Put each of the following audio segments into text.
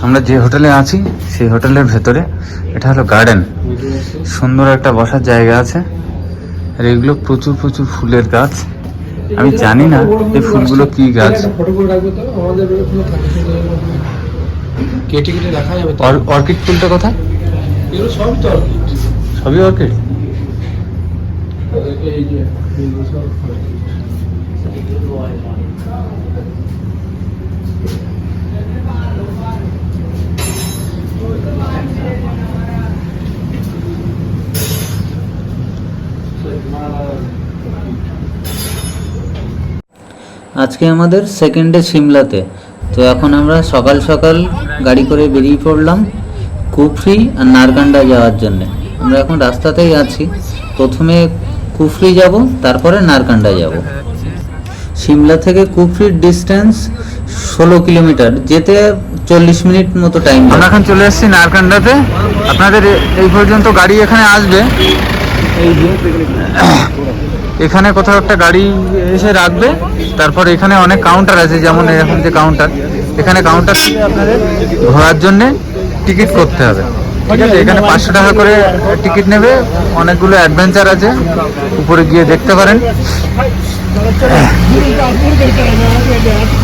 আমরা যে হোটেলে আছি সেই হোটেলের ভেতরে এটা হলো গার্ডেন, সুন্দর একটা বসার জায়গা আছে। আর এগুলো প্রচুর প্রচুর ফুলের গাছ। আমি জানি না এই ফুলগুলো কি গাছ। অর্কিড ফুলটা কোথায়? সবই অর্কিড। আজকে আমাদের সেকেন্ড ডে সিমলাতে। তো এখন আমরা সকাল সকাল গাড়ি করে বেরিয়ে পড়লাম কুফরি আর নারকান্ডা যাওয়ার জন্য। আমরা এখন রাস্তাতেই আছি, প্রথমে কুফরি যাব, তারপরে নারকান্ডা যাব। সিমলা থেকে কুফরির ডিস্টেন্স 16 কিলোমিটার, যেতে 40 মিনিট মতো টাইম। আমরা এখন চলে এসেছি নারকান্ডাতে। আপনাদের এই পর্যন্ত গাড়ি এখানে আসবে, এই যে এখানে কোথাও একটা গাড়ি এসে রাখবে। তারপর এখানে অনেক কাউন্টার আছে, যেমন এরকম যে কাউন্টার, এখানে কাউন্টার থেকে আপনাদের ঘোরার জন্যে টিকিট করতে হবে, ঠিক আছে? এখানে 500 টাকা করে টিকিট নেবে। অনেকগুলো অ্যাডভেঞ্চার আছে, উপরে গিয়ে দেখতে পারেন।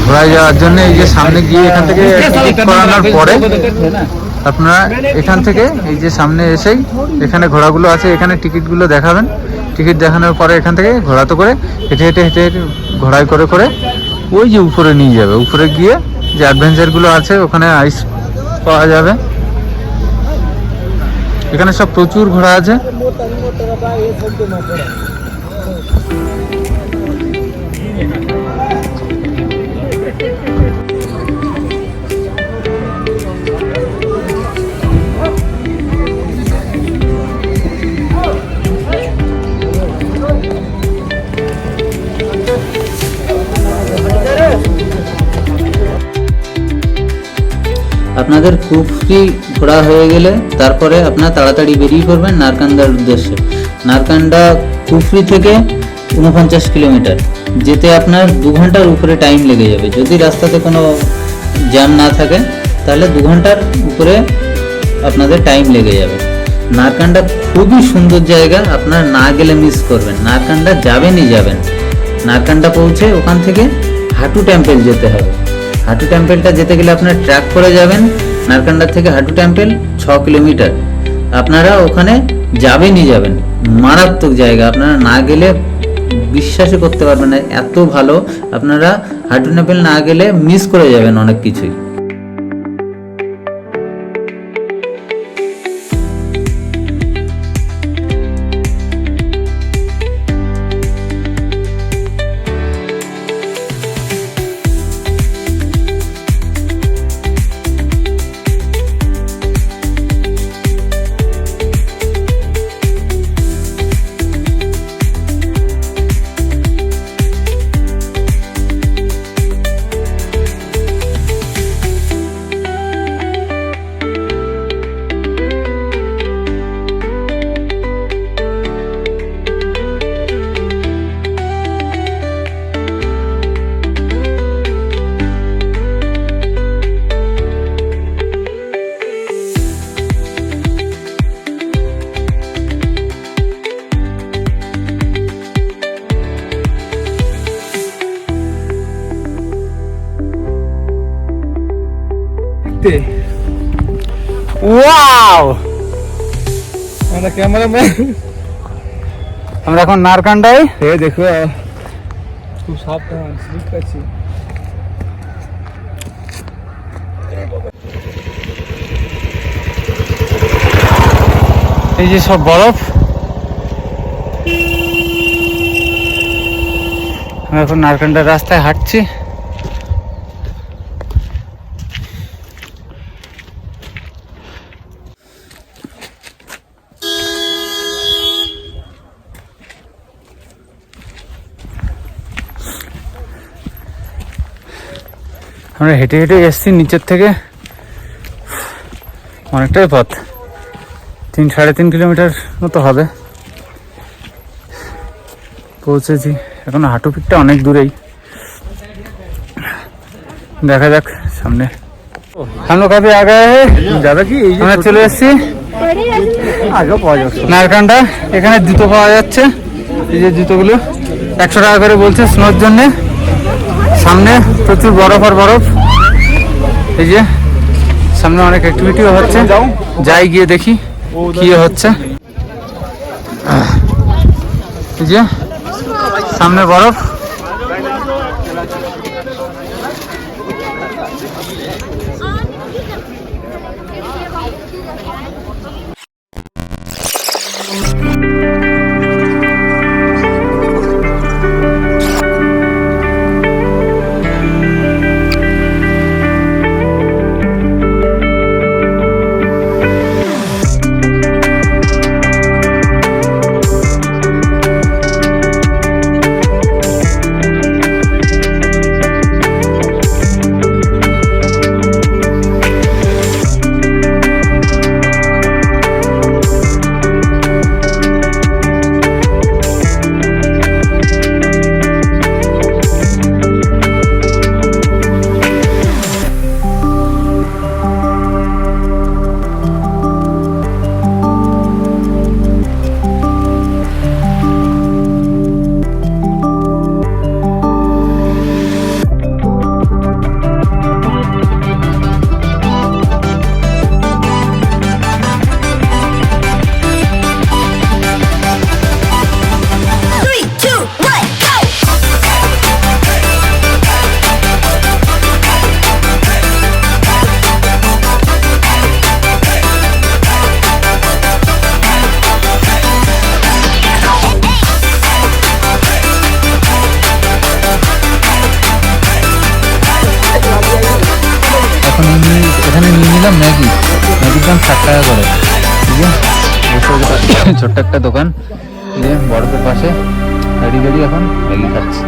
ঘোরা যাওয়ার জন্য এই যে সামনে গিয়ে এখান থেকে টিকিট করানোর পরে আপনারা এখান থেকে এই যে সামনে এসেই এখানে ঘোড়াগুলো আছে, এখানে টিকিটগুলো দেখাবেন। টিকিট দেখানোর পরে এখান থেকে ঘোড়াতে করে হেঁটে হেঁটে হেঁটে হেঁটে ঘোড়ায় করে করে ওই যে উপরে নিয়ে যাবে। উপরে গিয়ে যে অ্যাডভেঞ্চারগুলো আছে ওখানে আইস পাওয়া যাবে। এখানে সব প্রচুর ঘোড়া আছে। আপনাদের কুফরি ঘোরা হয়ে গেলে তারপরে আপনারা তাড়াতাড়ি বেরিয়ে পড়বেন নারকান্দার উদ্দেশ্যে। নারকান্ডা কুফরি থেকে 49 কিলোমিটার, যেতে আপনার 2 ঘন্টার উপরে টাইম লেগে যাবে। যদি রাস্তাতে কোনো জ্যাম না থাকে তাহলে 2 ঘন্টার উপরে আপনাদের টাইম লেগে যাবে। নারকান্ডা খুবই সুন্দর জায়গা, আপনারা না গেলে মিস করবেন। নারকান্ডা যাবেনই যাবেন। নারকান্ডা পৌঁছে ওখান থেকে হাটু টেম্পল যেতে হবে। হাটু টেম্পলটা যেতে গেলে আপনারা ট্র্যাক করে যাবেন। নারকান্ডা থেকে হাটু টেম্পল 6 কিলোমিটার। আপনারা ওখানে যাবেনই যাবেন। মারাত্মক জায়গা, আপনারা না গেলে বিশ্বাসই করতে পারবেন না, এত ভালো। আপনারা হাটু টেম্পল না গেলে মিস করে যাবেন অনেক কিছুই। Wow, cameraman. আমরা এখন নারকান্ডায়। দেখো খুব সাবধান, স্লিপ আছে। এই যে সব বরফ। আমরা এখন নারকান্ডার রাস্তায় হাঁটছি। আমরা হেঁটে হেঁটে এসছি নিচের থেকে, অনেকটাই পথ, 3-3.5 কিলোমিটার মতো হবে। পৌঁছেছি। এখন হাঁটু পিকটা অনেক দূরেই, দেখা যাক সামনে हम लोग अभी आ गए हैं দাদা কি এই আমরা চলে এসেছি আগেও পাওয়া যাচ্ছে নারকান্ডা। এখানে জুতো পাওয়া যাচ্ছে, এই যে জুতোগুলো 100 টাকা করে বলছে স্নোর জন্য। সামনে প্রচুর বরফ আর বরফ, এই যে সামনে অনেক অ্যাক্টিভিটিও হচ্ছে, যাই গিয়ে দেখি কি হচ্ছে। এই যে সামনে বরফ, এখন এখানে নিয়ে নিলাম ম্যাগি। ম্যাগির দাম 60 টাকা করে। ঠিক আছে, ছোট্ট একটা দোকান, যে বরফের পাশে দাঁড়িয়ে দাঁড়িয়ে এখন ম্যাগি খাচ্ছি।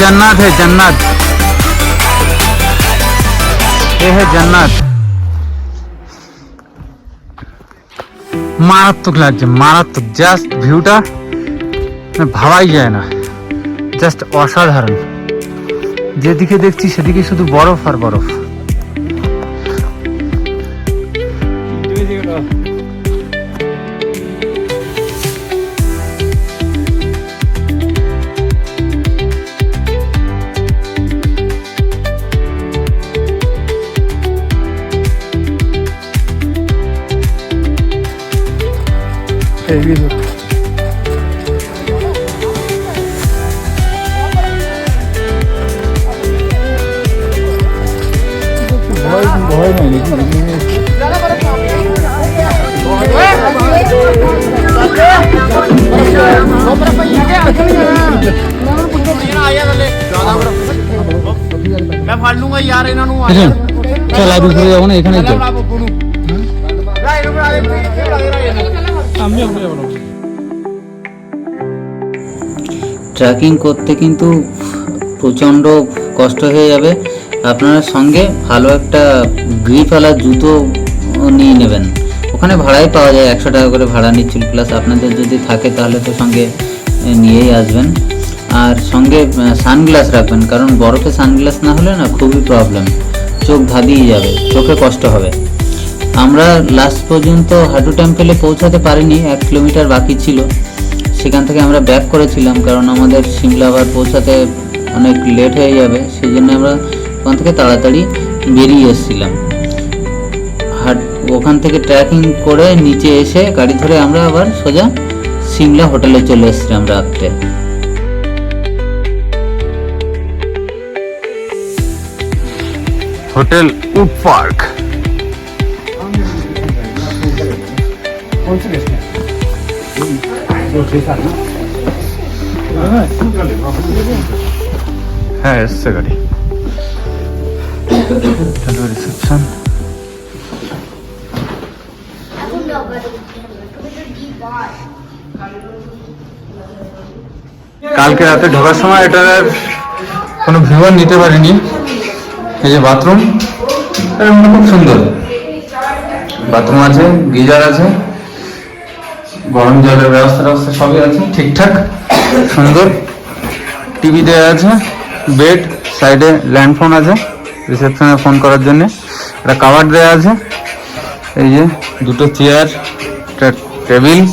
जन्नत है जन्नत, ये है जन्नत। মারাত্মক লাগছে, মারাত্মক। জাস্ট ভিউটা ভাবাই যায় না, জাস্ট অসাধারণ। যেদিকে দেখছি সেদিকে শুধু বরফ আর বরফ। ভয় নাই मैं फाड़ लूंगा यार इन्होंने चल आगे घूरे जाओ ना, এখানে চল। ট্রেকিং করতে কিন্তু প্রচণ্ড কষ্ট হয়ে যাবে। আপনারা সঙ্গে ভালো একটা গ্রিপওয়ালা জুতো নিয়ে নেবেন। ওখানে ভাড়াই পাওয়া যায়, 100 টাকা করে ভাড়া নিচ্ছিল, প্লাস আপনাদের যদি থাকে তাহলে তো সঙ্গে নিয়েই আসবেন। আর সঙ্গে সানগ্লাস রাখবেন, কারণ বরফে সানগ্লাস না হলে না খুবই প্রবলেম, চোখ ধাঁধিয়ে যাবে, চোখে কষ্ট হবে। আমরা লাস্ট পর্যন্ত হাঁটু টেম্পেলে পৌঁছাতে পারিনি, 1 কিলোমিটার বাকি ছিল। সেখান থেকে আমরা ব্যাক করেছিলাম, কারণ আমাদের সিমলা আবার পৌঁছাতে অনেক লেট হয়ে যাবে, সেই জন্য আমরা ওখান থেকে তাড়াতাড়ি বেরিয়ে এসেছিলাম। ওখান থেকে ট্রেকিং করে নিচে এসে গাড়ি ধরে আমরা আবার সোজা সিমলা হোটেলে চলে এসেছিলাম রাত্রে। Hotel wood park. হ্যাঁ এসছে গাড়ি। রিসেপশন। কালকে রাতে ঢোকার সময় এটার কোনো ভিউ নিতে পারিনি। এই যে বাথরুম, খুব সুন্দর বাথরুম আছে, গিজার আছে, গরম জলের ব্যবস্থা সবই আছে ঠিকঠাক, সুন্দর। টিভি দেওয়া আছে, বেড, সাইডে ল্যান্ডফোন আছে রিসেপশনে ফোন করার জন্য, একটা কাভার দেওয়া আছে, এই যে 2টো চেয়ার, একটা টেবিল,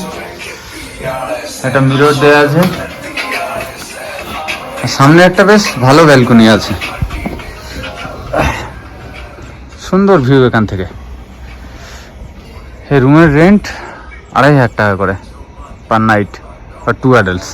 একটা মিরর দেওয়া আছে, সামনে একটা বেশ ভালো ব্যালকনি আছে, সুন্দর ভিউ এখান থেকে। এই রুমের রেন্ট 2500 টাকা করে পার নাইট ফর 2 অ্যাডাল্টস।